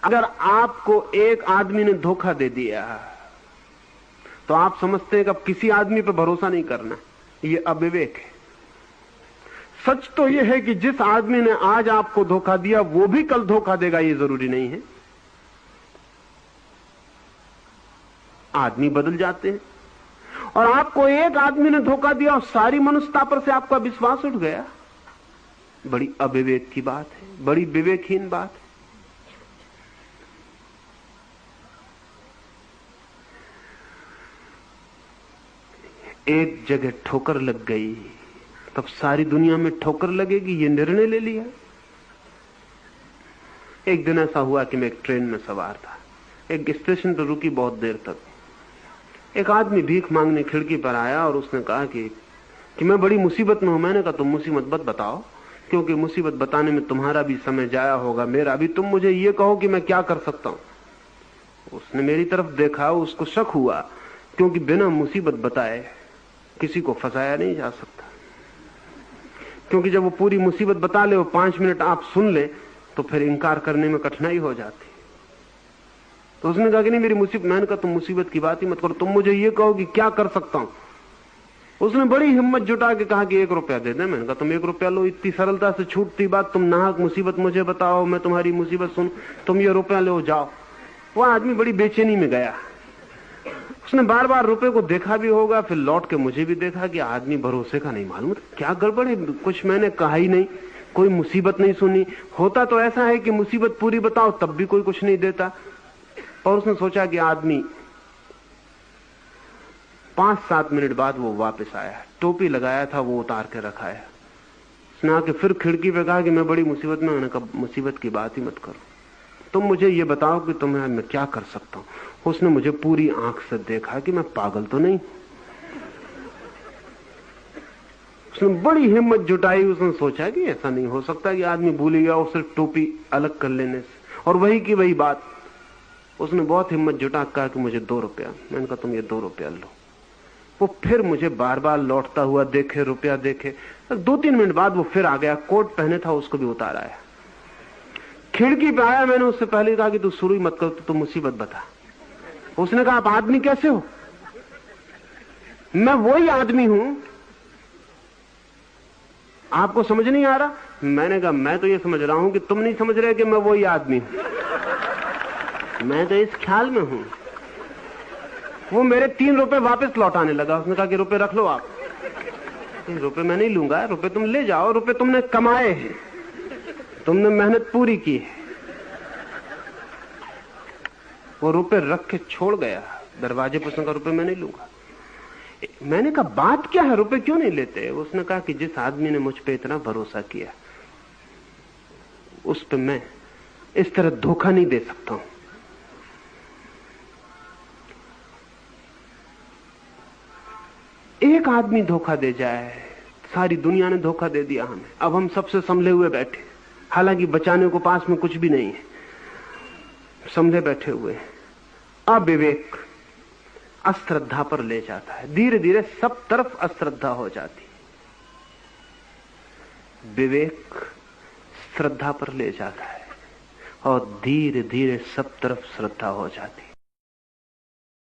अगर आपको एक आदमी ने धोखा दे दिया तो आप समझते हैं कि अब किसी आदमी पर भरोसा नहीं करना। ये अविवेक है। सच तो यह है कि जिस आदमी ने आज आपको धोखा दिया वो भी कल धोखा देगा, ये जरूरी नहीं है। आदमी बदल जाते हैं। और आपको एक आदमी ने धोखा दिया और सारी मनुष्यता पर से आपका विश्वास उठ गया। बड़ी अविवेक की बात है, बड़ी विवेकहीन बात है। एक जगह ठोकर लग गई तब सारी दुनिया में ठोकर लगेगी, ये निर्णय ले लिया। एक दिन ऐसा हुआ कि मैं एक ट्रेन में सवार था, एक स्टेशन पर रुकी बहुत देर तक। एक आदमी भीख मांगने खिड़की पर आया और उसने कहा कि मैं बड़ी मुसीबत में हूं। मैंने कहा तुम मुसीबत मत बताओ, क्योंकि मुसीबत बताने में तुम्हारा भी समय जाया होगा, मेरा भी। तुम मुझे ये कहो कि मैं क्या कर सकता हूं। उसने मेरी तरफ देखा, उसको शक हुआ, क्योंकि बिना मुसीबत बताए किसी को फंसाया नहीं जा सकता। क्योंकि जब वो पूरी मुसीबत बता ले, वो 5 मिनट आप सुन ले, तो फिर इंकार करने में कठिनाई हो जाती। तो उसने कहा कि नहीं मेरी मुसीबत। मैंने कहा तुम मुसीबत की बात ही मत करो, तुम मुझे ये कहो कि क्या कर सकता हूं। उसने बड़ी हिम्मत जुटा के कहा कि 1 रुपया दे दे। मैंने कहा तुम 1 रुपया लो, इतनी सरलता से छूटती बात। तुम नाहक मुसीबत मुझे बताओ, मैं तुम्हारी मुसीबत सुन, तुम ये रुपया लो, जाओ। वो आदमी बड़ी बेचैनी में गया। उसने बार बार रुपए को देखा भी होगा, फिर लौट के मुझे भी देखा कि आदमी भरोसे का नहीं। मालूम क्या गड़बड़ है, कुछ मैंने कहा ही नहीं, कोई मुसीबत नहीं सुनी। होता तो ऐसा है कि मुसीबत पूरी बताओ तब भी कोई कुछ नहीं देता। और उसने सोचा कि आदमी 5-7 मिनट बाद वो वापस आया। टोपी लगाया था वो उतार के रखा है। उसने आके फिर खिड़की पे कहा कि मैं बड़ी मुसीबत में। मैंने कहा मुसीबत की बात ही मत करो, तुम मुझे ये बताओ कि तुम्हें मैं क्या कर सकता हूं। उसने मुझे पूरी आंख से देखा कि मैं पागल तो नहीं। उसने बड़ी हिम्मत जुटाई। उसने सोचा कि ऐसा नहीं हो सकता कि आदमी भूल गया और सिर्फ टोपी अलग कर लेने से, और वही की वही बात। उसने बहुत हिम्मत जुटा कहा कि मुझे 2 रुपया। मैंने कहा तुम ये 2 रुपया लो। वो फिर मुझे बार बार लौटता हुआ देखे, रुपया देखे। 2-3 मिनट बाद वो फिर आ गया। कोट पहने था, उसको भी उतार आया। खिड़की पे आया। मैंने उससे पहले कहा कि तू शुरू ही मत कर, तो मुसीबत बता। उसने कहा आप आदमी कैसे हो? मैं वही आदमी हूं, आपको समझ नहीं आ रहा? मैंने कहा मैं तो ये समझ रहा हूं कि तुम नहीं समझ रहे कि मैं वही आदमी हूं। मैं तो इस ख्याल में हूं। वो मेरे 3 रुपए वापस लौटाने लगा। उसने कहा कि रुपए रख लो आप। रुपए मैं नहीं लूंगा, रुपए तुम ले जाओ। रुपए तुमने कमाए हैं, तुमने मेहनत पूरी की है। वो रुपए रख के छोड़ गया दरवाजे पर। उसने कहा रुपए मैं नहीं लूंगा। मैंने कहा बात क्या है, रुपए क्यों नहीं लेते? उसने कहा कि जिस आदमी ने मुझ पे इतना भरोसा किया उस पे मैं इस तरह धोखा नहीं दे सकता हूं। एक आदमी धोखा दे जाए, सारी दुनिया ने धोखा दे दिया हमें। अब हम सबसे संभले हुए बैठे, हालांकि बचाने को पास में कुछ भी नहीं है, संभले बैठे हुए। अविवेक अश्रद्धा पर ले जाता है। धीरे धीरे सब तरफ अश्रद्धा हो जाती। विवेक श्रद्धा पर ले जाता है और धीरे धीरे सब तरफ श्रद्धा हो जाती।